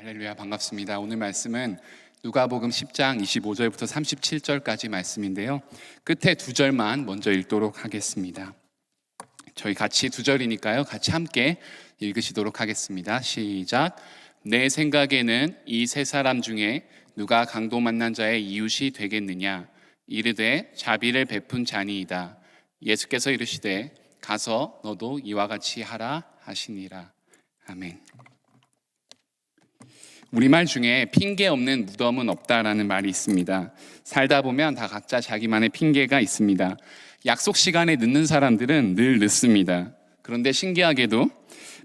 할렐루야, 반갑습니다. 오늘 말씀은 누가복음 10장 25절부터 37절까지 말씀인데요, 끝에 두 절만 먼저 읽도록 하겠습니다. 저희 같이 두 절이니까요, 같이 함께 읽으시도록 하겠습니다. 시작. 내 생각에는 이 세 사람 중에 누가 강도 만난 자의 이웃이 되겠느냐? 이르되 자비를 베푼 자니이다. 예수께서 이르시되 가서 너도 이와 같이 하라 하시니라. 아멘. 우리말 중에 핑계 없는 무덤은 없다라는 말이 있습니다. 살다 보면 다 각자 자기만의 핑계가 있습니다. 약속 시간에 늦는 사람들은 늘 늦습니다. 그런데 신기하게도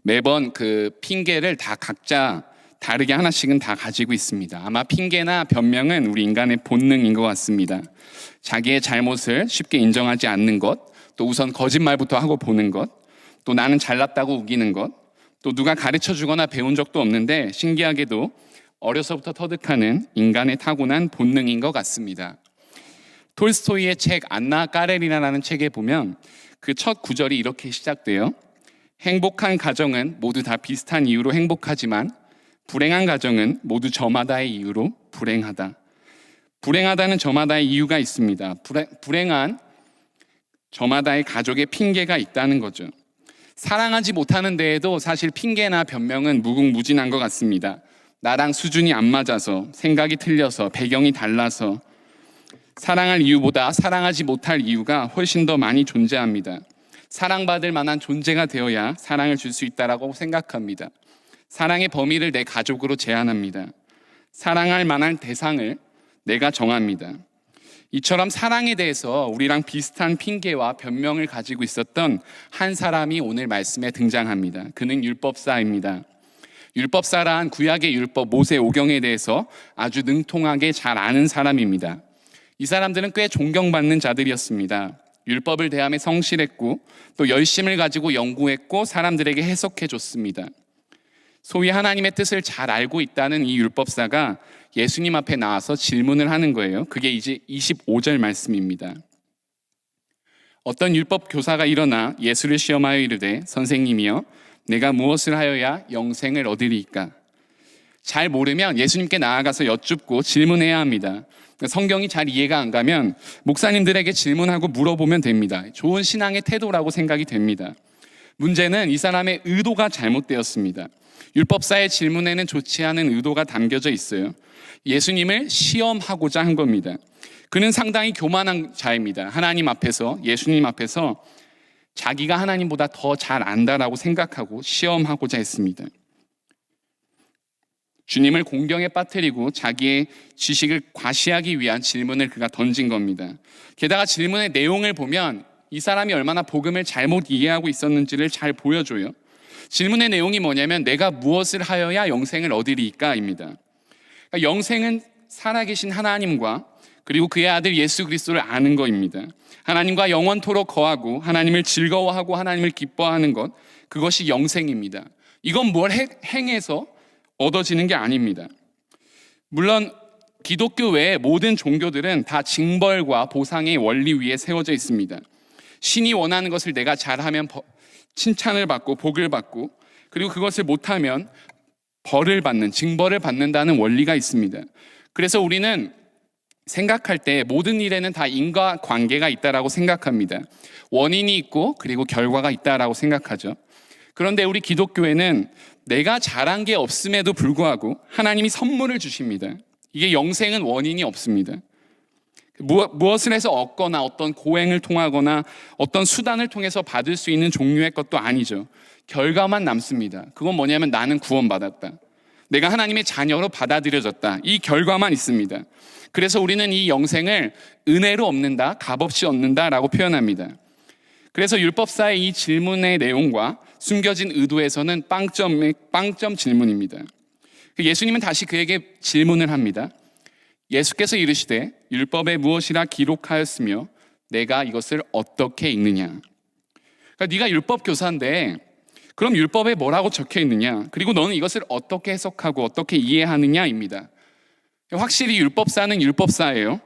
매번 그 핑계를 다 각자 다르게 하나씩은 다 가지고 있습니다. 아마 핑계나 변명은 우리 인간의 본능인 것 같습니다. 자기의 잘못을 쉽게 인정하지 않는 것, 또 우선 거짓말부터 하고 보는 것, 또 나는 잘났다고 우기는 것, 또 누가 가르쳐주거나 배운 적도 없는데 신기하게도 어려서부터 터득하는 인간의 타고난 본능인 것 같습니다. 톨스토이의 책 안나 까레리나라는 책에 보면 그 첫 구절이 이렇게 시작돼요. 행복한 가정은 모두 다 비슷한 이유로 행복하지만 불행한 가정은 모두 저마다의 이유로 불행하다. 불행하다는 저마다의 이유가 있습니다. 불행한 저마다의 가족의 핑계가 있다는 거죠. 사랑하지 못하는 데에도 사실 핑계나 변명은 무궁무진한 것 같습니다. 나랑 수준이 안 맞아서, 생각이 틀려서, 배경이 달라서 사랑할 이유보다 사랑하지 못할 이유가 훨씬 더 많이 존재합니다. 사랑받을 만한 존재가 되어야 사랑을 줄 수 있다고 생각합니다. 사랑의 범위를 내 가족으로 제한합니다. 사랑할 만한 대상을 내가 정합니다. 이처럼 사랑에 대해서 우리랑 비슷한 핑계와 변명을 가지고 있었던 한 사람이 오늘 말씀에 등장합니다. 그는 율법사입니다. 율법사란 구약의 율법 모세 오경에 대해서 아주 능통하게 잘 아는 사람입니다. 이 사람들은 꽤 존경받는 자들이었습니다. 율법을 대함에 성실했고 또 열심을 가지고 연구했고 사람들에게 해석해 줬습니다. 소위 하나님의 뜻을 잘 알고 있다는 이 율법사가 예수님 앞에 나와서 질문을 하는 거예요. 그게 이제 25절 말씀입니다. 어떤 율법 교사가 일어나 예수를 시험하여 이르되 선생님이여 내가 무엇을 하여야 영생을 얻으리이까? 잘 모르면 예수님께 나아가서 여쭙고 질문해야 합니다. 성경이 잘 이해가 안 가면 목사님들에게 질문하고 물어보면 됩니다. 좋은 신앙의 태도라고 생각이 됩니다. 문제는 이 사람의 의도가 잘못되었습니다. 율법사의 질문에는 좋지 않은 의도가 담겨져 있어요. 예수님을 시험하고자 한 겁니다. 그는 상당히 교만한 자입니다. 하나님 앞에서, 예수님 앞에서 자기가 하나님보다 더 잘 안다라고 생각하고 시험하고자 했습니다. 주님을 공경에 빠뜨리고 자기의 지식을 과시하기 위한 질문을 그가 던진 겁니다. 게다가 질문의 내용을 보면 이 사람이 얼마나 복음을 잘못 이해하고 있었는지를 잘 보여줘요. 질문의 내용이 뭐냐면 내가 무엇을 하여야 영생을 얻으리이까입니다. 그러니까 영생은 살아계신 하나님과 그리고 그의 아들 예수 그리스도를 아는 것입니다. 하나님과 영원토록 거하고 하나님을 즐거워하고 하나님을 기뻐하는 것, 그것이 영생입니다. 이건 뭘 행해서 얻어지는 게 아닙니다. 물론 기독교 외의 모든 종교들은 다 징벌과 보상의 원리 위에 세워져 있습니다. 신이 원하는 것을 내가 잘하면 칭찬을 받고 복을 받고, 그리고 그것을 못하면 벌을 받는, 징벌을 받는다는 원리가 있습니다. 그래서 우리는 생각할 때 모든 일에는 다 인과관계가 있다라고 생각합니다. 원인이 있고 그리고 결과가 있다라고 생각하죠. 그런데 우리 기독교에는 내가 잘한 게 없음에도 불구하고 하나님이 선물을 주십니다. 이게 영생은 원인이 없습니다. 무엇을 해서 얻거나 어떤 고행을 통하거나 어떤 수단을 통해서 받을 수 있는 종류의 것도 아니죠. 결과만 남습니다. 그건 뭐냐면 나는 구원받았다. 내가 하나님의 자녀로 받아들여졌다. 이 결과만 있습니다. 그래서 우리는 이 영생을 은혜로 얻는다, 값없이 얻는다라고 표현합니다. 그래서 율법사의 이 질문의 내용과 숨겨진 의도에서는 빵점 질문입니다. 예수님은 다시 그에게 질문을 합니다. 예수께서 이르시되 율법에 무엇이라 기록하였으며 내가 이것을 어떻게 읽느냐? 그러니까 네가 율법 교사인데 그럼 율법에 뭐라고 적혀 있느냐? 그리고 너는 이것을 어떻게 해석하고 어떻게 이해하느냐입니다. 확실히 율법사는 율법사예요.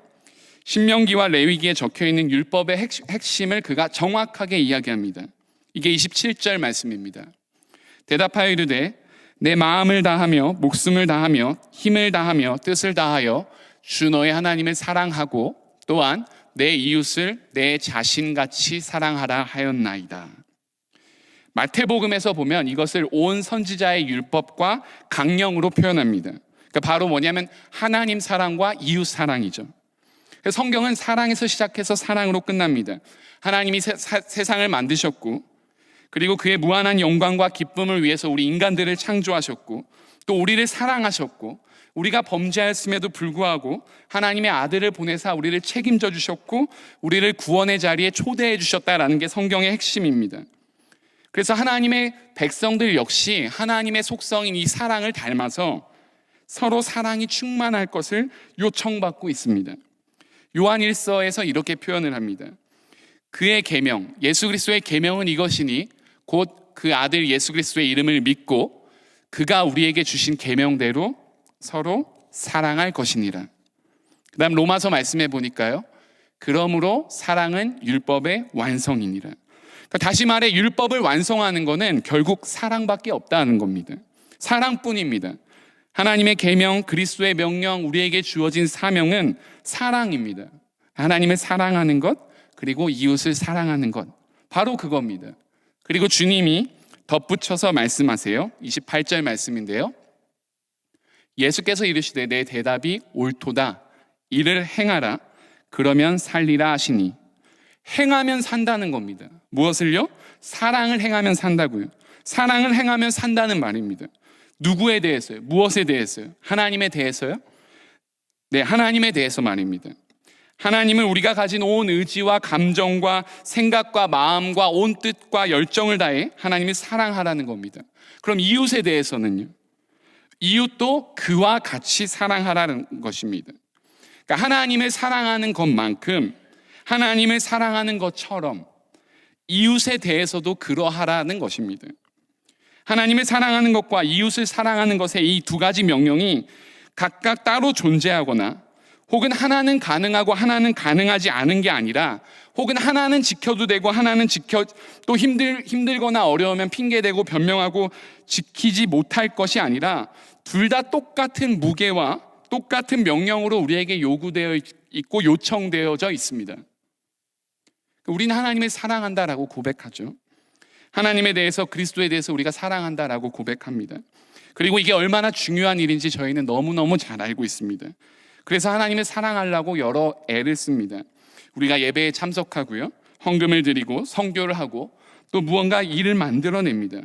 신명기와 레위기에 적혀 있는 율법의 핵심을 그가 정확하게 이야기합니다. 이게 27절 말씀입니다. 대답하여 이르되 내 마음을 다하며 목숨을 다하며 힘을 다하며 뜻을 다하여 주 너의 하나님을 사랑하고 또한 내 이웃을 내 자신같이 사랑하라 하였나이다. 마태복음에서 보면 이것을 온 선지자의 율법과 강령으로 표현합니다. 그러니까 바로 뭐냐면 하나님 사랑과 이웃 사랑이죠. 성경은 사랑에서 시작해서 사랑으로 끝납니다. 하나님이 세상을 만드셨고 그리고 그의 무한한 영광과 기쁨을 위해서 우리 인간들을 창조하셨고 또 우리를 사랑하셨고 우리가 범죄하였음에도 불구하고 하나님의 아들을 보내사 우리를 책임져 주셨고 우리를 구원의 자리에 초대해 주셨다라는 게 성경의 핵심입니다. 그래서 하나님의 백성들 역시 하나님의 속성인 이 사랑을 닮아서 서로 사랑이 충만할 것을 요청받고 있습니다. 요한일서에서 이렇게 표현을 합니다. 그의 계명, 예수 그리스도의 계명은 이것이니 곧 그 아들 예수 그리스도의 이름을 믿고 그가 우리에게 주신 계명대로 서로 사랑할 것이니라. 그 다음 로마서 말씀해 보니까요, 그러므로 사랑은 율법의 완성이니라. 그러니까 다시 말해 율법을 완성하는 것은 결국 사랑밖에 없다는 겁니다. 사랑뿐입니다. 하나님의 계명, 그리스도의 명령, 우리에게 주어진 사명은 사랑입니다. 하나님을 사랑하는 것, 그리고 이웃을 사랑하는 것, 바로 그겁니다. 그리고 주님이 덧붙여서 말씀하세요. 28절 말씀인데요, 예수께서 이르시되 내 대답이 옳도다. 이를 행하라. 그러면 살리라 하시니. 행하면 산다는 겁니다. 무엇을요? 사랑을 행하면 산다고요. 사랑을 행하면 산다는 말입니다. 누구에 대해서요? 무엇에 대해서요? 하나님에 대해서요? 네, 하나님에 대해서 말입니다. 하나님을 우리가 가진 온 의지와 감정과 생각과 마음과 온 뜻과 열정을 다해 하나님을 사랑하라는 겁니다. 그럼 이웃에 대해서는요? 이웃도 그와 같이 사랑하라는 것입니다. 그러니까 하나님을 사랑하는 것만큼 하나님을 사랑하는 것처럼 이웃에 대해서도 그러하라는 것입니다. 하나님을 사랑하는 것과 이웃을 사랑하는 것의 이 두 가지 명령이 각각 따로 존재하거나 혹은 하나는 가능하고 하나는 가능하지 않은 게 아니라 혹은 하나는 지켜도 되고 하나는 또 힘들거나 어려우면 핑계대고 변명하고 지키지 못할 것이 아니라 둘 다 똑같은 무게와 똑같은 명령으로 우리에게 요구되어 있고 요청되어져 있습니다. 우리는 하나님을 사랑한다라고 고백하죠. 하나님에 대해서, 그리스도에 대해서 우리가 사랑한다라고 고백합니다. 그리고 이게 얼마나 중요한 일인지 저희는 너무너무 잘 알고 있습니다. 그래서 하나님을 사랑하려고 여러 애를 씁니다. 우리가 예배에 참석하고요, 헌금을 드리고 선교를 하고 또 무언가 일을 만들어냅니다.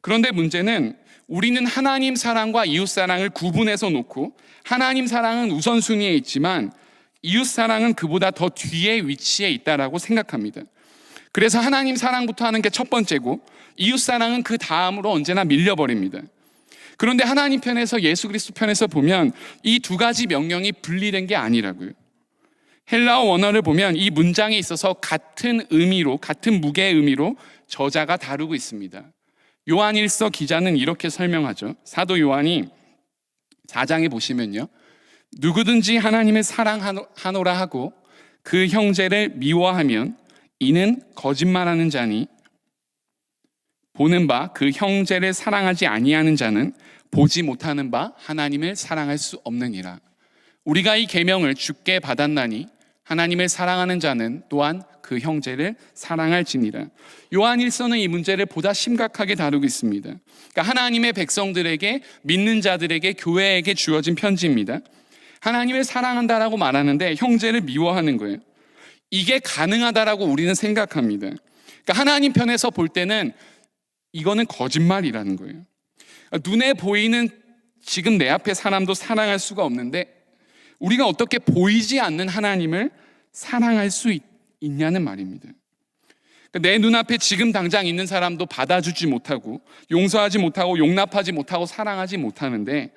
그런데 문제는 우리는 하나님 사랑과 이웃 사랑을 구분해서 놓고 하나님 사랑은 우선순위에 있지만 이웃 사랑은 그보다 더 뒤에 위치해 있다라고 생각합니다. 그래서 하나님 사랑부터 하는 게 첫 번째고 이웃 사랑은 그 다음으로 언제나 밀려버립니다. 그런데 하나님 편에서, 예수 그리스도 편에서 보면 이 두 가지 명령이 분리된 게 아니라고요. 헬라어 원어를 보면 이 문장에 있어서 같은 의미로, 같은 무게의 의미로 저자가 다루고 있습니다. 요한일서 기자는 이렇게 설명하죠. 사도 요한이 4장에 보시면요, 누구든지 하나님을 사랑하노라 하고 그 형제를 미워하면 이는 거짓말하는 자니 보는 바 그 형제를 사랑하지 아니하는 자는 보지 못하는 바 하나님을 사랑할 수 없느니라. 우리가 이 계명을 주께 받았나니 하나님을 사랑하는 자는 또한 그 형제를 사랑할지니라. 요한일서는 이 문제를 보다 심각하게 다루고 있습니다. 그러니까 하나님의 백성들에게, 믿는 자들에게, 교회에게 주어진 편지입니다. 하나님을 사랑한다라고 말하는데 형제를 미워하는 거예요. 이게 가능하다라고 우리는 생각합니다. 그러니까 하나님 편에서 볼 때는 이거는 거짓말이라는 거예요. 눈에 보이는 지금 내 앞에 사람도 사랑할 수가 없는데 우리가 어떻게 보이지 않는 하나님을 사랑할 수 있냐는 말입니다. 내 눈앞에 지금 당장 있는 사람도 받아주지 못하고 용서하지 못하고 용납하지 못하고 사랑하지 못하는데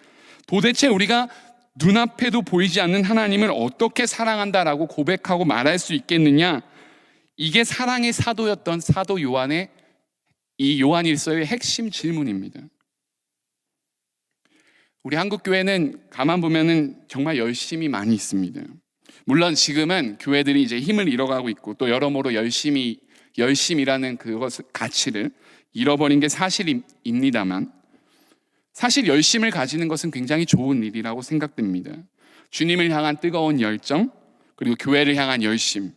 도대체 우리가 눈앞에도 보이지 않는 하나님을 어떻게 사랑한다라고 고백하고 말할 수 있겠느냐? 이게 사랑의 사도였던 사도 요한의 이 요한일서의 핵심 질문입니다. 우리 한국교회는 가만 보면은 정말 열심히 많이 있습니다. 물론 지금은 교회들이 이제 힘을 잃어가고 있고 또 여러모로 열심이라는 그것 가치를 잃어버린 게 사실입니다만, 사실 열심을 가지는 것은 굉장히 좋은 일이라고 생각됩니다. 주님을 향한 뜨거운 열정, 그리고 교회를 향한 열심,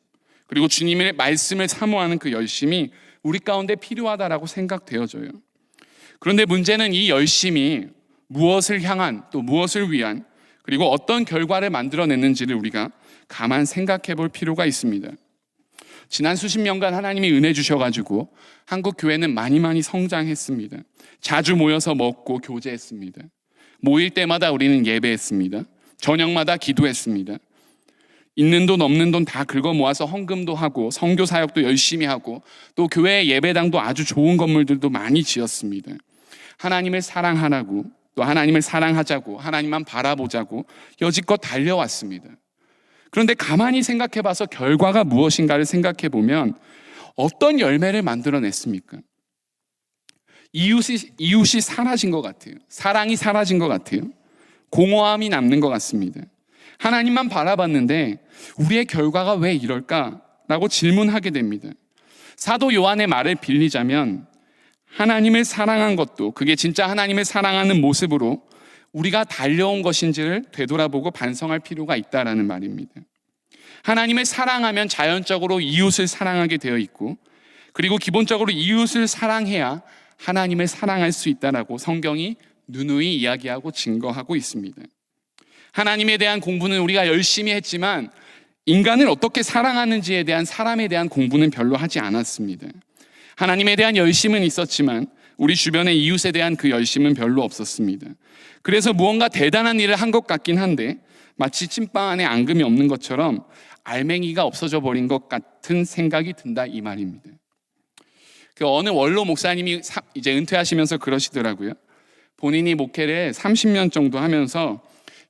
그리고 주님의 말씀을 사모하는 그 열심이 우리 가운데 필요하다라고 생각되어져요. 그런데 문제는 이 열심이 무엇을 향한, 또 무엇을 위한, 그리고 어떤 결과를 만들어냈는지를 우리가 가만 생각해 볼 필요가 있습니다. 지난 수십 년간 하나님이 은혜 주셔가지고 한국 교회는 많이 성장했습니다. 자주 모여서 먹고 교제했습니다. 모일 때마다 우리는 예배했습니다. 저녁마다 기도했습니다. 있는 돈 없는 돈 다 긁어 모아서 헌금도 하고 선교 사역도 열심히 하고 또 교회 예배당도 아주 좋은 건물들도 많이 지었습니다. 하나님을 사랑하라고, 또 하나님을 사랑하자고, 하나님만 바라보자고 여지껏 달려왔습니다. 그런데 가만히 생각해 봐서 결과가 무엇인가를 생각해 보면 어떤 열매를 만들어냈습니까? 이웃이 사라진 것 같아요. 사랑이 사라진 것 같아요. 공허함이 남는 것 같습니다. 하나님만 바라봤는데 우리의 결과가 왜 이럴까라고 질문하게 됩니다. 사도 요한의 말을 빌리자면 하나님을 사랑한 것도 그게 진짜 하나님을 사랑하는 모습으로 우리가 달려온 것인지를 되돌아보고 반성할 필요가 있다라는 말입니다. 하나님을 사랑하면 자연적으로 이웃을 사랑하게 되어 있고, 그리고 기본적으로 이웃을 사랑해야 하나님을 사랑할 수 있다라고 성경이 누누이 이야기하고 증거하고 있습니다. 하나님에 대한 공부는 우리가 열심히 했지만 인간을 어떻게 사랑하는지에 대한 사람에 대한 공부는 별로 하지 않았습니다. 하나님에 대한 열심은 있었지만 우리 주변의 이웃에 대한 그 열심은 별로 없었습니다. 그래서 무언가 대단한 일을 한 것 같긴 한데 마치 찐빵 안에 앙금이 없는 것처럼 알맹이가 없어져 버린 것 같은 생각이 든다, 이 말입니다. 그 어느 원로 목사님이 이제 은퇴하시면서 그러시더라고요. 본인이 목회를 30년 정도 하면서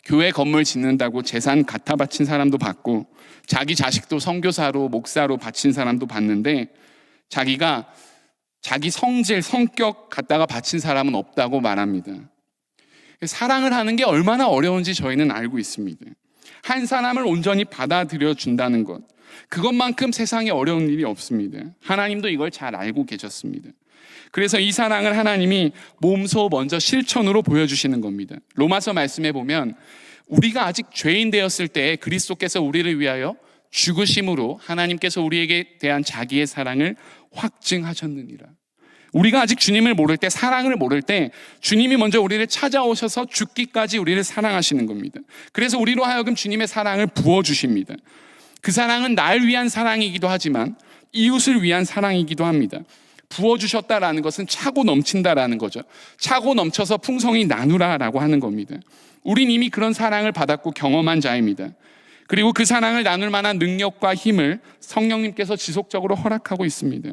교회 건물 짓는다고 재산 갖다 바친 사람도 봤고 자기 자식도 선교사로 목사로 바친 사람도 봤는데 자기가 자기 성질, 성격 갖다가 바친 사람은 없다고 말합니다. 사랑을 하는 게 얼마나 어려운지 저희는 알고 있습니다. 한 사람을 온전히 받아들여 준다는 것, 그것만큼 세상에 어려운 일이 없습니다. 하나님도 이걸 잘 알고 계셨습니다. 그래서 이 사랑을 하나님이 몸소 먼저 실천으로 보여주시는 겁니다. 로마서 말씀에 보면 우리가 아직 죄인 되었을 때 그리스도께서 우리를 위하여 죽으심으로 하나님께서 우리에게 대한 자기의 사랑을 확증하셨느니라. 우리가 아직 주님을 모를 때, 사랑을 모를 때 주님이 먼저 우리를 찾아오셔서 죽기까지 우리를 사랑하시는 겁니다. 그래서 우리로 하여금 주님의 사랑을 부어주십니다. 그 사랑은 날 위한 사랑이기도 하지만 이웃을 위한 사랑이기도 합니다. 부어주셨다라는 것은 차고 넘친다라는 거죠. 차고 넘쳐서 풍성히 나누라라고 하는 겁니다. 우린 이미 그런 사랑을 받았고 경험한 자입니다. 그리고 그 사랑을 나눌 만한 능력과 힘을 성령님께서 지속적으로 허락하고 있습니다.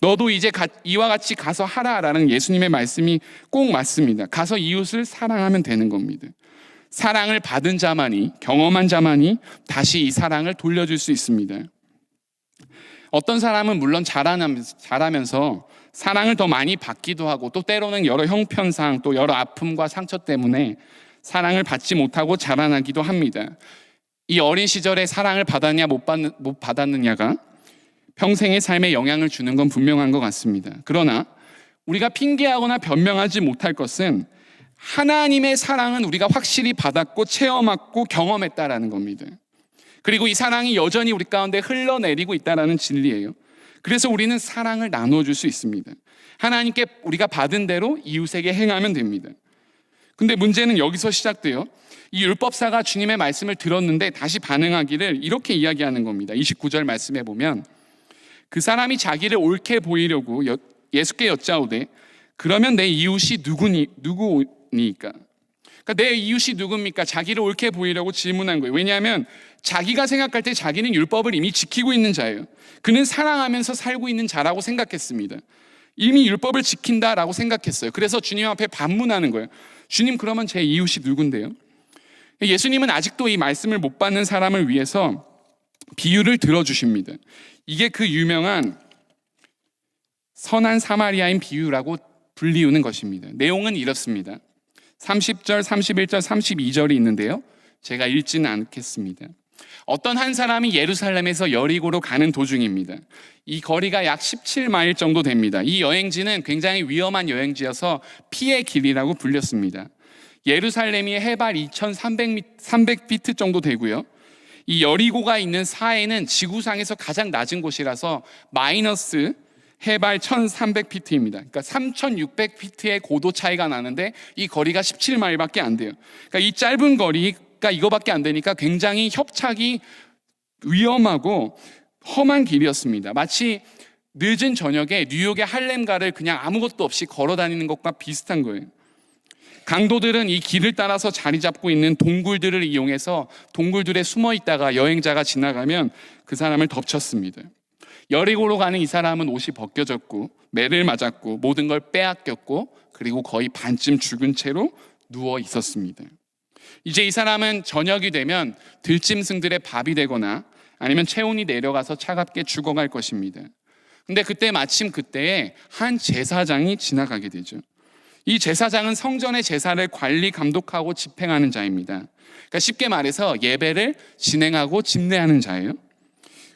너도 이제 이와 같이 가서 하라라는 예수님의 말씀이 꼭 맞습니다. 가서 이웃을 사랑하면 되는 겁니다. 사랑을 받은 자만이, 경험한 자만이 다시 이 사랑을 돌려줄 수 있습니다. 어떤 사람은 물론 자라면서 사랑을 더 많이 받기도 하고 또 때로는 여러 형편상 또 여러 아픔과 상처 때문에 사랑을 받지 못하고 자라나기도 합니다. 이 어린 시절에 사랑을 받았냐 못 받았느냐가 평생의 삶에 영향을 주는 건 분명한 것 같습니다. 그러나 우리가 핑계하거나 변명하지 못할 것은 하나님의 사랑은 우리가 확실히 받았고 체험했고 경험했다라는 겁니다. 그리고 이 사랑이 여전히 우리 가운데 흘러내리고 있다는 진리예요. 그래서 우리는 사랑을 나눠줄 수 있습니다. 하나님께 우리가 받은 대로 이웃에게 행하면 됩니다. 근데 문제는 여기서 시작돼요. 이 율법사가 주님의 말씀을 들었는데 다시 반응하기를 이렇게 이야기하는 겁니다. 29절 말씀에 보면 그 사람이 자기를 옳게 보이려고 예수께 여짜오되 그러면 내 이웃이 누구니까? 그러니까 내 이웃이 누굽니까? 자기를 옳게 보이려고 질문한 거예요. 왜냐하면 자기가 생각할 때 자기는 율법을 이미 지키고 있는 자예요. 그는 사랑하면서 살고 있는 자라고 생각했습니다. 이미 율법을 지킨다라고 생각했어요. 그래서 주님 앞에 반문하는 거예요. 주님, 그러면 제 이웃이 누군데요? 예수님은 아직도 이 말씀을 못 받는 사람을 위해서 비유를 들어주십니다. 이게 그 유명한 선한 사마리아인 비유라고 불리우는 것입니다. 내용은 이렇습니다. 30절, 31절, 32절이 있는데요. 제가 읽지는 않겠습니다. 어떤 한 사람이 예루살렘에서 여리고로 가는 도중입니다. 이 거리가 약 17마일 정도 됩니다. 이 여행지는 굉장히 위험한 여행지여서 피의 길이라고 불렸습니다. 예루살렘이 해발 2,300피트 정도 되고요. 이 여리고가 있는 사해는 지구상에서 가장 낮은 곳이라서 마이너스 해발 1,300피트입니다. 그러니까 3,600피트의 고도 차이가 나는데 이 거리가 17마일밖에 안 돼요. 그러니까 이 짧은 거리가 이거밖에 안 되니까 굉장히 협착이 위험하고 험한 길이었습니다. 마치 늦은 저녁에 뉴욕의 할렘가를 그냥 아무것도 없이 걸어 다니는 것과 비슷한 거예요. 강도들은 이 길을 따라서 자리 잡고 있는 동굴들을 이용해서 동굴들에 숨어 있다가 여행자가 지나가면 그 사람을 덮쳤습니다. 여리고로 가는 이 사람은 옷이 벗겨졌고 매를 맞았고 모든 걸 빼앗겼고 그리고 거의 반쯤 죽은 채로 누워 있었습니다. 이제 이 사람은 저녁이 되면 들짐승들의 밥이 되거나 아니면 체온이 내려가서 차갑게 죽어갈 것입니다. 근데 그때 마침 그때에 한 제사장이 지나가게 되죠. 이 제사장은 성전의 제사를 관리, 감독하고 집행하는 자입니다. 그러니까 쉽게 말해서 예배를 진행하고 집례하는 자예요.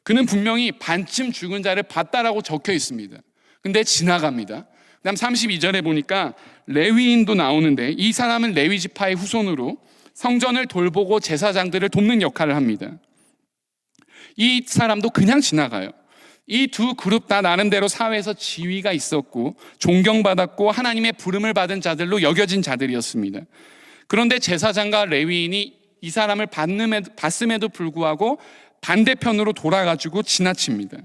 그는 분명히 반쯤 죽은 자를 봤다라고 적혀 있습니다. 근데 지나갑니다. 그다음 32절에 보니까 레위인도 나오는데 이 사람은 레위 지파의 후손으로 성전을 돌보고 제사장들을 돕는 역할을 합니다. 이 사람도 그냥 지나가요. 이 두 그룹 다 나름대로 사회에서 지위가 있었고 존경받았고 하나님의 부름을 받은 자들로 여겨진 자들이었습니다. 그런데 제사장과 레위인이 이 사람을 봤음에도 불구하고 반대편으로 돌아가지고 지나칩니다.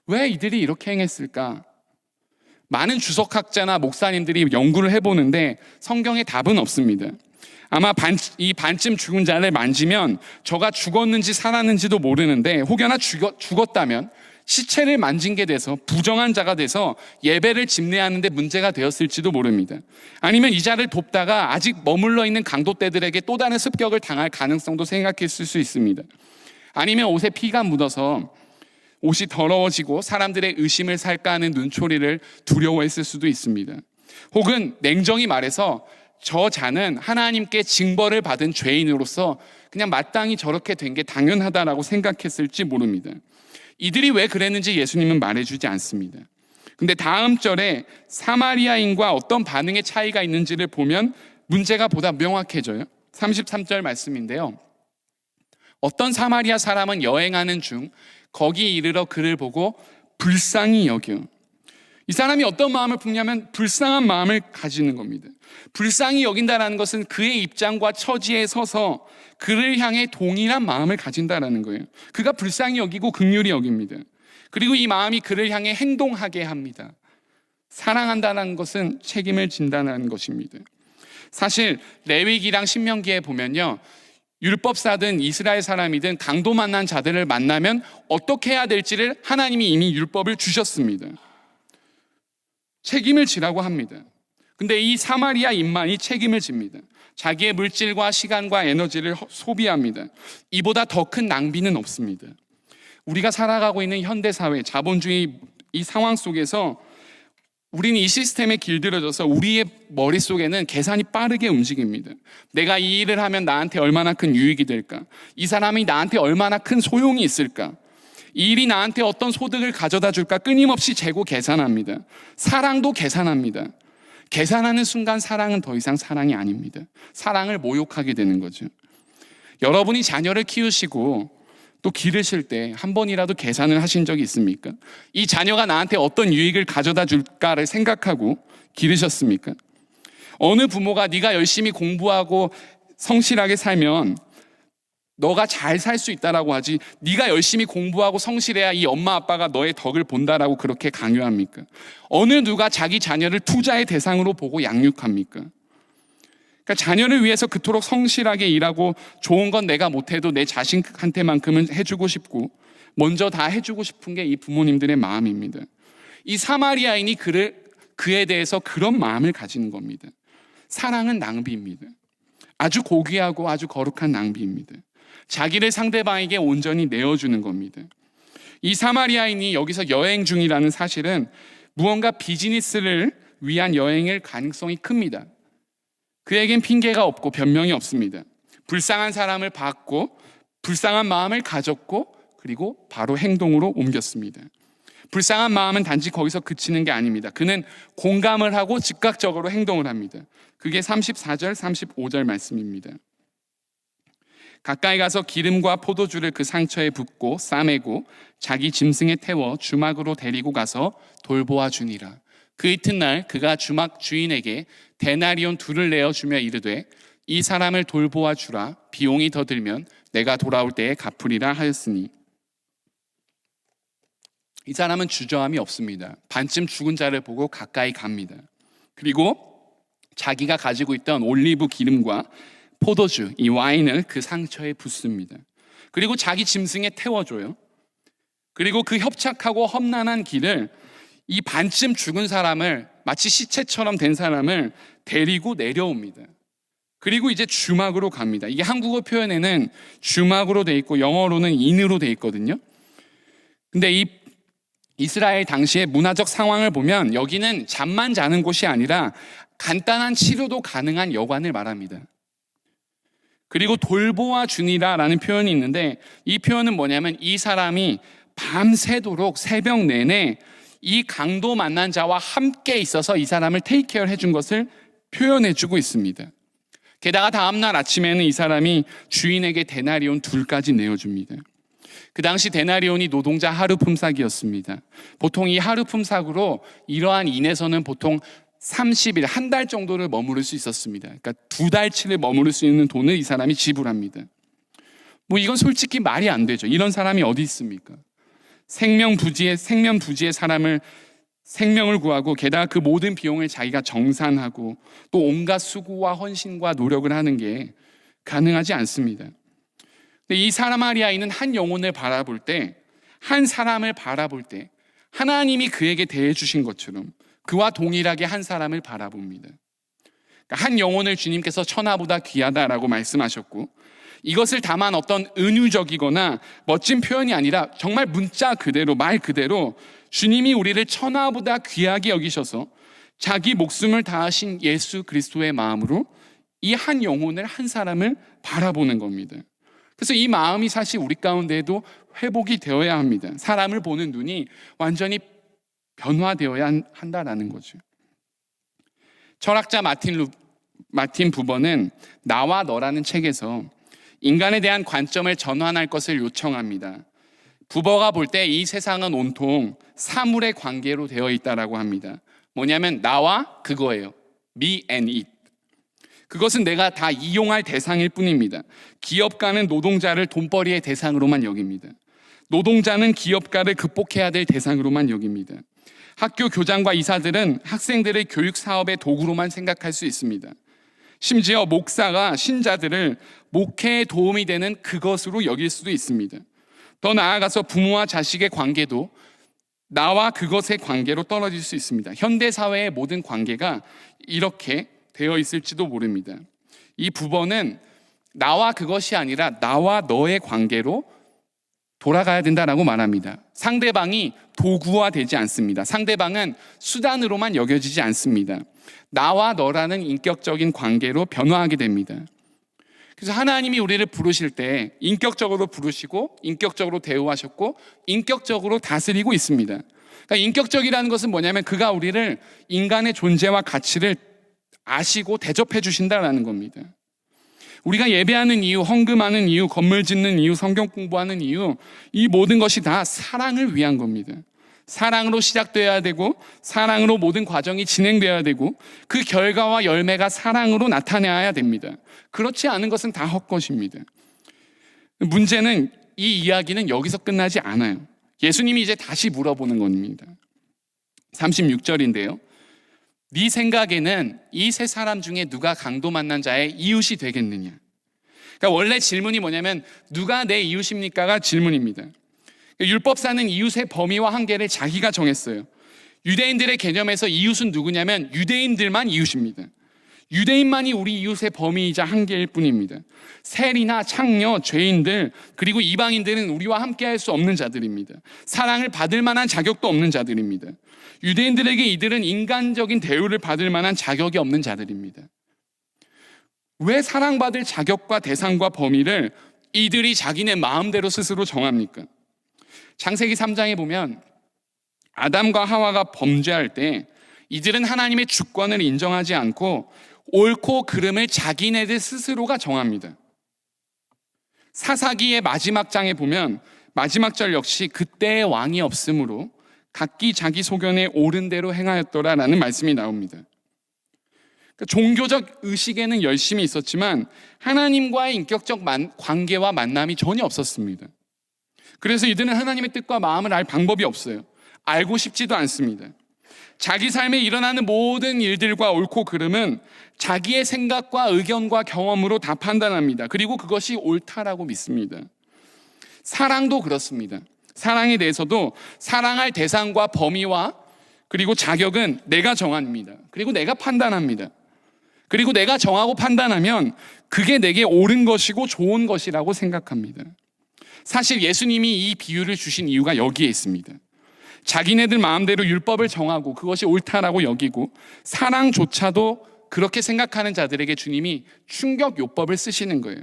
왜 이들이 이렇게 행했을까? 많은 주석학자나 목사님들이 연구를 해보는데 성경에 답은 없습니다. 아마 이 반쯤 죽은 자를 만지면 저가 죽었는지 살았는지도 모르는데 혹여나 죽었다면 시체를 만진 게 돼서 부정한 자가 돼서 예배를 집례하는 데 문제가 되었을지도 모릅니다. 아니면 이 자를 돕다가 아직 머물러 있는 강도떼들에게 또 다른 습격을 당할 가능성도 생각했을 수 있습니다. 아니면 옷에 피가 묻어서 옷이 더러워지고 사람들의 의심을 살까 하는 눈초리를 두려워했을 수도 있습니다. 혹은 냉정히 말해서 저 자는 하나님께 징벌을 받은 죄인으로서 그냥 마땅히 저렇게 된 게 당연하다라고 생각했을지 모릅니다. 이들이 왜 그랬는지 예수님은 말해주지 않습니다. 근데 다음 절에 사마리아인과 어떤 반응의 차이가 있는지를 보면 문제가 보다 명확해져요. 33절 말씀인데요. 어떤 사마리아 사람은 여행하는 중 거기 이르러 그를 보고 불쌍히 여겨. 이 사람이 어떤 마음을 품냐면 불쌍한 마음을 가지는 겁니다. 불쌍히 여긴다는 것은 그의 입장과 처지에 서서 그를 향해 동일한 마음을 가진다는 거예요. 그가 불쌍히 여기고 긍휼히 여깁니다. 그리고 이 마음이 그를 향해 행동하게 합니다. 사랑한다는 것은 책임을 진다는 것입니다. 사실 레위기랑 신명기에 보면요, 율법사든 이스라엘 사람이든 강도 만난 자들을 만나면 어떻게 해야 될지를 하나님이 이미 율법을 주셨습니다. 책임을 지라고 합니다. 근데 이 사마리아 인만이 책임을 집니다. 자기의 물질과 시간과 에너지를 소비합니다. 이보다 더 큰 낭비는 없습니다. 우리가 살아가고 있는 현대사회, 자본주의 이 상황 속에서 우리는 이 시스템에 길들여져서 우리의 머릿속에는 계산이 빠르게 움직입니다. 내가 이 일을 하면 나한테 얼마나 큰 유익이 될까? 이 사람이 나한테 얼마나 큰 소용이 있을까? 이 일이 나한테 어떤 소득을 가져다 줄까? 끊임없이 재고 계산합니다. 사랑도 계산합니다. 계산하는 순간 사랑은 더 이상 사랑이 아닙니다. 사랑을 모욕하게 되는 거죠. 여러분이 자녀를 키우시고 또 기르실 때 한 번이라도 계산을 하신 적이 있습니까? 이 자녀가 나한테 어떤 유익을 가져다 줄까를 생각하고 기르셨습니까? 어느 부모가 네가 열심히 공부하고 성실하게 살면 너가 잘 살 수 있다라고 하지, 네가 열심히 공부하고 성실해야 이 엄마 아빠가 너의 덕을 본다라고 그렇게 강요합니까? 어느 누가 자기 자녀를 투자의 대상으로 보고 양육합니까? 그러니까 자녀를 위해서 그토록 성실하게 일하고 좋은 건 내가 못해도 내 자식한테만큼은 해주고 싶고 먼저 다 해주고 싶은 게 이 부모님들의 마음입니다. 이 사마리아인이 그에 대해서 그런 마음을 가지는 겁니다. 사랑은 낭비입니다. 아주 고귀하고 아주 거룩한 낭비입니다. 자기를 상대방에게 온전히 내어주는 겁니다. 이 사마리아인이 여기서 여행 중이라는 사실은 무언가 비즈니스를 위한 여행일 가능성이 큽니다. 그에겐 핑계가 없고 변명이 없습니다. 불쌍한 사람을 봤고 불쌍한 마음을 가졌고 그리고 바로 행동으로 옮겼습니다. 불쌍한 마음은 단지 거기서 그치는 게 아닙니다. 그는 공감을 하고 즉각적으로 행동을 합니다. 그게 34절, 35절 말씀입니다. 가까이 가서 기름과 포도주를 그 상처에 붓고 싸매고 자기 짐승에 태워 주막으로 데리고 가서 돌보아 주니라. 그 이튿날 그가 주막 주인에게 데나리온 2를 내어주며 이르되 이 사람을 돌보아 주라. 비용이 더 들면 내가 돌아올 때에 갚으리라 하였으니. 이 사람은 주저함이 없습니다. 반쯤 죽은 자를 보고 가까이 갑니다. 그리고 자기가 가지고 있던 올리브 기름과 포도주, 이 와인을 그 상처에 붓습니다. 그리고 자기 짐승에 태워줘요. 그리고 그 협착하고 험난한 길을 이 반쯤 죽은 사람을, 마치 시체처럼 된 사람을 데리고 내려옵니다. 그리고 이제 주막으로 갑니다. 이게 한국어 표현에는 주막으로 돼 있고 영어로는 인으로 돼 있거든요. 근데 이 이스라엘 당시의 문화적 상황을 보면 여기는 잠만 자는 곳이 아니라 간단한 치료도 가능한 여관을 말합니다. 그리고 돌보아 주니라라는 표현이 있는데, 이 표현은 뭐냐면 이 사람이 밤새도록 새벽 내내 이 강도 만난 자와 함께 있어서 이 사람을 테이크케어 해준 것을 표현해주고 있습니다. 게다가 다음날 아침에는 이 사람이 주인에게 데나리온 2까지 내어줍니다. 그 당시 데나리온이 노동자 하루 품삯이었습니다. 보통 이 하루 품삯으로 이러한 인에서는 보통 30일, 한 달 정도를 머무를 수 있었습니다. 그러니까 2달치를 머무를 수 있는 돈을 이 사람이 지불합니다. 이건 솔직히 말이 안 되죠. 이런 사람이 어디 있습니까? 생명부지의 사람을 생명을 구하고 게다가 그 모든 비용을 자기가 정산하고 또 온갖 수고와 헌신과 노력을 하는 게 가능하지 않습니다. 근데 이 사마리아인은 한 영혼을 바라볼 때, 한 사람을 바라볼 때 하나님이 그에게 대해 주신 것처럼 그와 동일하게 한 사람을 바라봅니다. 그러니까 한 영혼을 주님께서 천하보다 귀하다라고 말씀하셨고, 이것을 다만 어떤 은유적이거나 멋진 표현이 아니라 정말 문자 그대로, 말 그대로 주님이 우리를 천하보다 귀하게 여기셔서 자기 목숨을 다하신 예수 그리스도의 마음으로 이 한 영혼을, 한 사람을 바라보는 겁니다. 그래서 이 마음이 사실 우리 가운데에도 회복이 되어야 합니다. 사람을 보는 눈이 완전히 변화되어야 한다라는 거죠. 철학자 마틴 부버는 나와 너라는 책에서 인간에 대한 관점을 전환할 것을 요청합니다. 부버가 볼 때 이 세상은 온통 사물의 관계로 되어 있다라고 합니다. 뭐냐면 나와 그거예요. Me and it. 그것은 내가 다 이용할 대상일 뿐입니다. 기업가는 노동자를 돈벌이의 대상으로만 여깁니다. 노동자는 기업가를 극복해야 될 대상으로만 여깁니다. 학교 교장과 이사들은 학생들의 교육 사업의 도구로만 생각할 수 있습니다. 심지어 목사가 신자들을 목회에 도움이 되는 그것으로 여길 수도 있습니다. 더 나아가서 부모와 자식의 관계도 나와 그것의 관계로 떨어질 수 있습니다. 현대 사회의 모든 관계가 이렇게 되어 있을지도 모릅니다. 이 부버는 나와 그것이 아니라 나와 너의 관계로 돌아가야 된다라고 말합니다. 상대방이 도구화되지 않습니다. 상대방은 수단으로만 여겨지지 않습니다. 나와 너라는 인격적인 관계로 변화하게 됩니다. 그래서 하나님이 우리를 부르실 때 인격적으로 부르시고 인격적으로 대우하셨고 인격적으로 다스리고 있습니다. 그러니까 인격적이라는 것은 뭐냐면 그가 우리를 인간의 존재와 가치를 아시고 대접해 주신다라는 겁니다. 우리가 예배하는 이유, 헌금하는 이유, 건물 짓는 이유, 성경 공부하는 이유, 이 모든 것이 다 사랑을 위한 겁니다. 사랑으로 시작되어야 되고 사랑으로 모든 과정이 진행되어야 되고 그 결과와 열매가 사랑으로 나타나야 됩니다. 그렇지 않은 것은 다 헛것입니다. 문제는 이 이야기는 여기서 끝나지 않아요. 예수님이 이제 다시 물어보는 겁니다. 36절인데요. 네 생각에는 이 세 사람 중에 누가 강도 만난 자의 이웃이 되겠느냐? 그러니까 원래 질문이 뭐냐면 누가 내 이웃입니까가 질문입니다. 율법사는 이웃의 범위와 한계를 자기가 정했어요. 유대인들의 개념에서 이웃은 누구냐면 유대인들만 이웃입니다. 유대인만이 우리 이웃의 범위이자 한계일 뿐입니다. 세리나 창녀, 죄인들, 그리고 이방인들은 우리와 함께할 수 없는 자들입니다. 사랑을 받을 만한 자격도 없는 자들입니다. 유대인들에게 이들은 인간적인 대우를 받을 만한 자격이 없는 자들입니다. 왜 사랑받을 자격과 대상과 범위를 이들이 자기네 마음대로 스스로 정합니까? 창세기 3장에 보면 아담과 하와가 범죄할 때 이들은 하나님의 주권을 인정하지 않고 옳고 그름을 자기네들 스스로가 정합니다. 사사기의 마지막 장에 보면 마지막 절 역시 그때의 왕이 없으므로 각기 자기 소견에 옳은 대로 행하였더라라는 말씀이 나옵니다. 그러니까 종교적 의식에는 열심히 있었지만 하나님과의 인격적 관계와 만남이 전혀 없었습니다. 그래서 이들은 하나님의 뜻과 마음을 알 방법이 없어요. 알고 싶지도 않습니다. 자기 삶에 일어나는 모든 일들과 옳고 그름은 자기의 생각과 의견과 경험으로 다 판단합니다. 그리고 그것이 옳다라고 믿습니다. 사랑도 그렇습니다. 사랑에 대해서도 사랑할 대상과 범위와 그리고 자격은 내가 정합니다. 그리고 내가 판단합니다. 그리고 내가 정하고 판단하면 그게 내게 옳은 것이고 좋은 것이라고 생각합니다. 사실 예수님이 이 비유를 주신 이유가 여기에 있습니다. 자기네들 마음대로 율법을 정하고 그것이 옳다라고 여기고 사랑조차도 그렇게 생각하는 자들에게 주님이 충격요법을 쓰시는 거예요.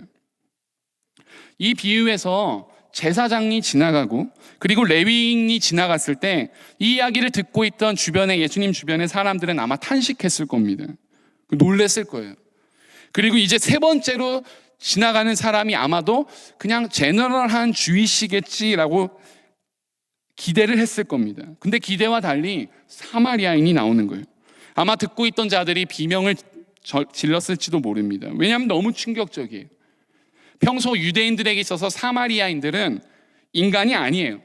이 비유에서 제사장이 지나가고 그리고 레위인이 지나갔을 때 이 이야기를 듣고 있던 주변에 예수님 주변의 사람들은 아마 탄식했을 겁니다. 놀랬을 거예요. 그리고 이제 세 번째로 지나가는 사람이 아마도 그냥 제너럴한 주의시겠지라고 기대를 했을 겁니다. 근데 기대와 달리 사마리아인이 나오는 거예요. 아마 듣고 있던 자들이 비명을 질렀을지도 모릅니다. 왜냐하면 너무 충격적이에요. 평소 유대인들에게 있어서 사마리아인들은 인간이 아니에요.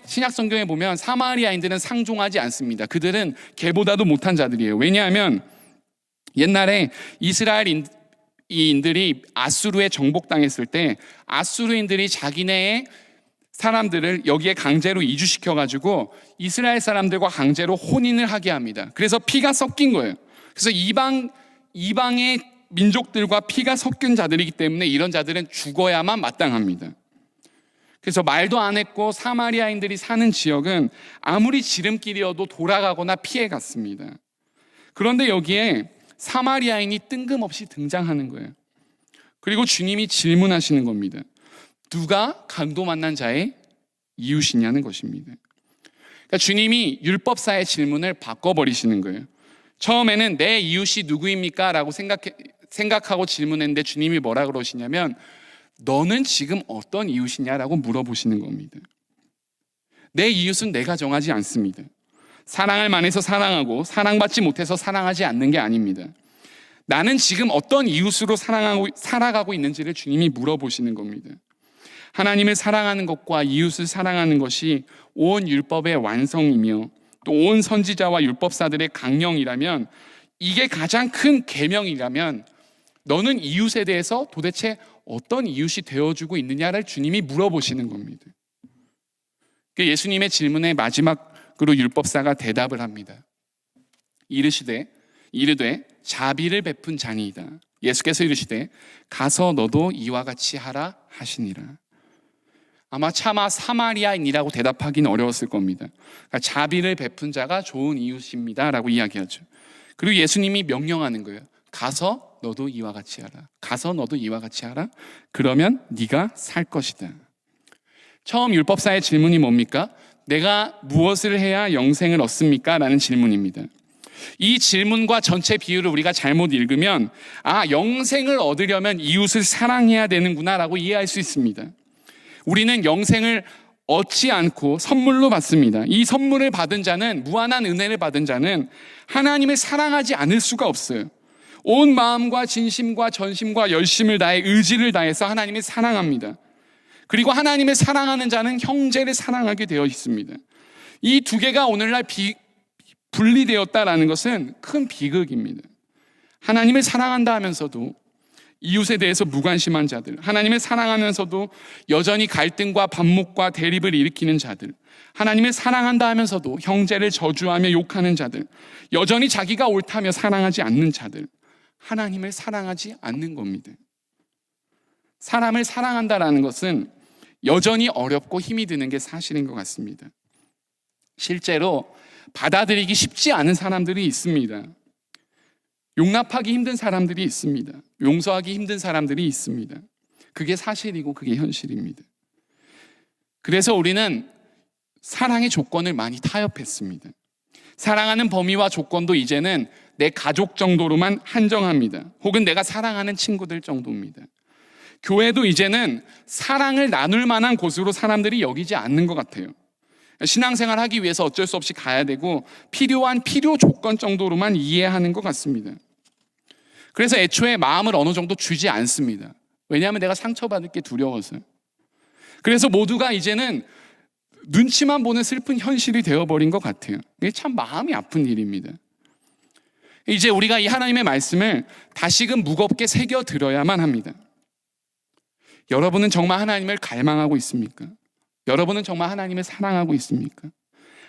신약 성경에 보면 사마리아인들은 상종하지 않습니다. 그들은 개보다도 못한 자들이에요. 왜냐하면 옛날에 이스라엘인들이 아수르에 정복당했을 때 아수르인들이 자기네의 사람들을 여기에 강제로 이주시켜가지고 이스라엘 사람들과 강제로 혼인을 하게 합니다. 그래서 피가 섞인 거예요. 그래서 이방의 민족들과 피가 섞인 자들이기 때문에 이런 자들은 죽어야만 마땅합니다. 그래서 말도 안 했고 사마리아인들이 사는 지역은 아무리 지름길이어도 돌아가거나 피해갔습니다. 그런데 여기에 사마리아인이 뜬금없이 등장하는 거예요. 그리고 주님이 질문하시는 겁니다. 누가 강도 만난 자의 이웃이냐는 것입니다. 그러니까 주님이 율법사의 질문을 바꿔버리시는 거예요. 처음에는 내 이웃이 누구입니까? 라고 생각하고 질문했는데 주님이 뭐라 그러시냐면 너는 지금 어떤 이웃이냐라고 물어보시는 겁니다. 내 이웃은 내가 정하지 않습니다. 사랑할 만해서 사랑하고 사랑받지 못해서 사랑하지 않는 게 아닙니다. 나는 지금 어떤 이웃으로 살아가고 있는지를 주님이 물어보시는 겁니다. 하나님을 사랑하는 것과 이웃을 사랑하는 것이 온 율법의 완성이며 또 온 선지자와 율법사들의 강령이라면 이게 가장 큰 계명이라면 너는 이웃에 대해서 도대체 어떤 이웃이 되어주고 있느냐를 주님이 물어보시는 겁니다. 예수님의 질문에 마지막으로 율법사가 대답을 합니다. 이르되 자비를 베푼 자니이다. 예수께서 이르시되 가서 너도 이와 같이 하라 하시니라. 아마 차마 사마리아인이라고 대답하기는 어려웠을 겁니다. 그러니까 자비를 베푼 자가 좋은 이웃입니다 라고 이야기하죠. 그리고 예수님이 명령하는 거예요. 가서 너도 이와 같이 하라. 가서 너도 이와 같이 하라. 그러면 네가 살 것이다. 처음 율법사의 질문이 뭡니까? 내가 무엇을 해야 영생을 얻습니까? 라는 질문입니다. 이 질문과 전체 비유를 우리가 잘못 읽으면 영생을 얻으려면 이웃을 사랑해야 되는구나 라고 이해할 수 있습니다. 우리는 영생을 얻지 않고 선물로 받습니다. 이 선물을 받은 자는, 무한한 은혜를 받은 자는 하나님을 사랑하지 않을 수가 없어요. 온 마음과 진심과 전심과 열심을 다해 의지를 다해서 하나님을 사랑합니다. 그리고 하나님을 사랑하는 자는 형제를 사랑하게 되어 있습니다. 이 두 개가 오늘날 분리되었다라는 것은 큰 비극입니다. 하나님을 사랑한다 하면서도 이웃에 대해서 무관심한 자들, 하나님을 사랑하면서도 여전히 갈등과 반목과 대립을 일으키는 자들, 하나님을 사랑한다 하면서도 형제를 저주하며 욕하는 자들, 여전히 자기가 옳다며 사랑하지 않는 자들, 하나님을 사랑하지 않는 겁니다. 사람을 사랑한다라는 것은 여전히 어렵고 힘이 드는 게 사실인 것 같습니다. 실제로 받아들이기 쉽지 않은 사람들이 있습니다. 용납하기 힘든 사람들이 있습니다. 용서하기 힘든 사람들이 있습니다. 그게 사실이고 그게 현실입니다. 그래서 우리는 사랑의 조건을 많이 타협했습니다. 사랑하는 범위와 조건도 이제는 내 가족 정도로만 한정합니다. 혹은 내가 사랑하는 친구들 정도입니다. 교회도 이제는 사랑을 나눌 만한 곳으로 사람들이 여기지 않는 것 같아요. 신앙생활 하기 위해서 어쩔 수 없이 가야 되고 필요한 필요 조건 정도로만 이해하는 것 같습니다. 그래서 애초에 마음을 어느 정도 주지 않습니다. 왜냐하면 내가 상처받을 게 두려워서요. 그래서 모두가 이제는 눈치만 보는 슬픈 현실이 되어버린 것 같아요. 이게 참 마음이 아픈 일입니다. 이제 우리가 이 하나님의 말씀을 다시금 무겁게 새겨들어야만 합니다. 여러분은 정말 하나님을 갈망하고 있습니까? 여러분은 정말 하나님을 사랑하고 있습니까?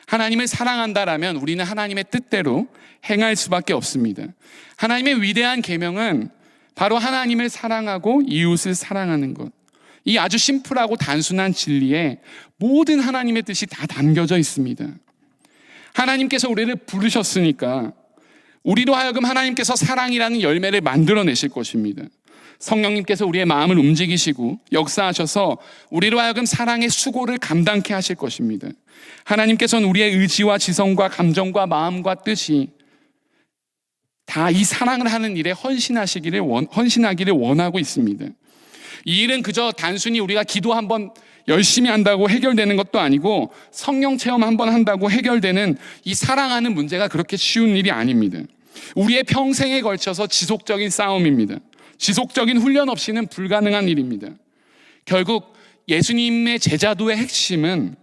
하나님을 사랑한다라면 우리는 하나님의 뜻대로 행할 수밖에 없습니다. 하나님의 위대한 계명은 바로 하나님을 사랑하고 이웃을 사랑하는 것. 이 아주 심플하고 단순한 진리에 모든 하나님의 뜻이 다 담겨져 있습니다. 하나님께서 우리를 부르셨으니까 우리로 하여금 하나님께서 사랑이라는 열매를 만들어내실 것입니다. 성령님께서 우리의 마음을 움직이시고 역사하셔서 우리로 하여금 사랑의 수고를 감당케 하실 것입니다. 하나님께서는 우리의 의지와 지성과 감정과 마음과 뜻이 다 이 사랑을 하는 일에 헌신하기를 원하고 있습니다. 이 일은 그저 단순히 우리가 기도 한번 열심히 한다고 해결되는 것도 아니고 성령 체험 한번 한다고 해결되는 이 사랑하는 문제가 그렇게 쉬운 일이 아닙니다. 우리의 평생에 걸쳐서 지속적인 싸움입니다. 지속적인 훈련 없이는 불가능한 일입니다. 결국 예수님의 제자도의 핵심은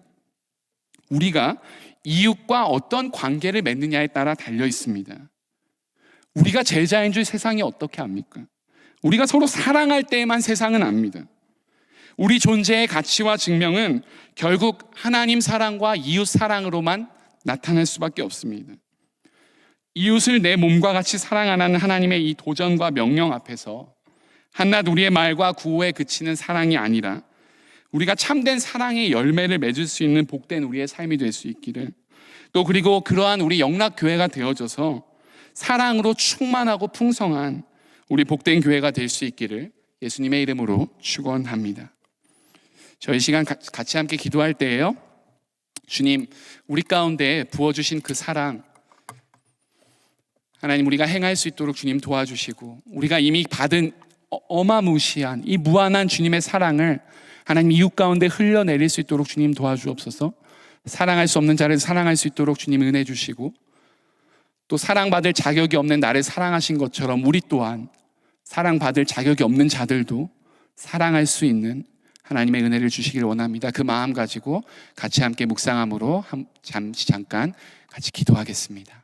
우리가 이웃과 어떤 관계를 맺느냐에 따라 달려 있습니다. 우리가 제자인 줄 세상이 어떻게 압니까? 우리가 서로 사랑할 때에만 세상은 압니다. 우리 존재의 가치와 증명은 결국 하나님 사랑과 이웃 사랑으로만 나타날 수밖에 없습니다. 이웃을 내 몸과 같이 사랑하라는 하나님의 이 도전과 명령 앞에서 한낱 우리의 말과 구호에 그치는 사랑이 아니라 우리가 참된 사랑의 열매를 맺을 수 있는 복된 우리의 삶이 될 수 있기를, 또 그리고 그러한 우리 영락교회가 되어져서 사랑으로 충만하고 풍성한 우리 복된 교회가 될 수 있기를 예수님의 이름으로 축원합니다. 저희 시간 같이 함께 기도할 때에요, 주님, 우리 가운데 부어주신 그 사랑 하나님, 우리가 행할 수 있도록 주님 도와주시고, 우리가 이미 받은 어마무시한 이 무한한 주님의 사랑을 하나님 이웃 가운데 흘려내릴 수 있도록 주님 도와주옵소서. 사랑할 수 없는 자를 사랑할 수 있도록 주님 은혜 주시고, 또 사랑받을 자격이 없는 나를 사랑하신 것처럼 우리 또한 사랑받을 자격이 없는 자들도 사랑할 수 있는 하나님의 은혜를 주시기를 원합니다. 그 마음 가지고 같이 함께 묵상함으로 잠깐 같이 기도하겠습니다.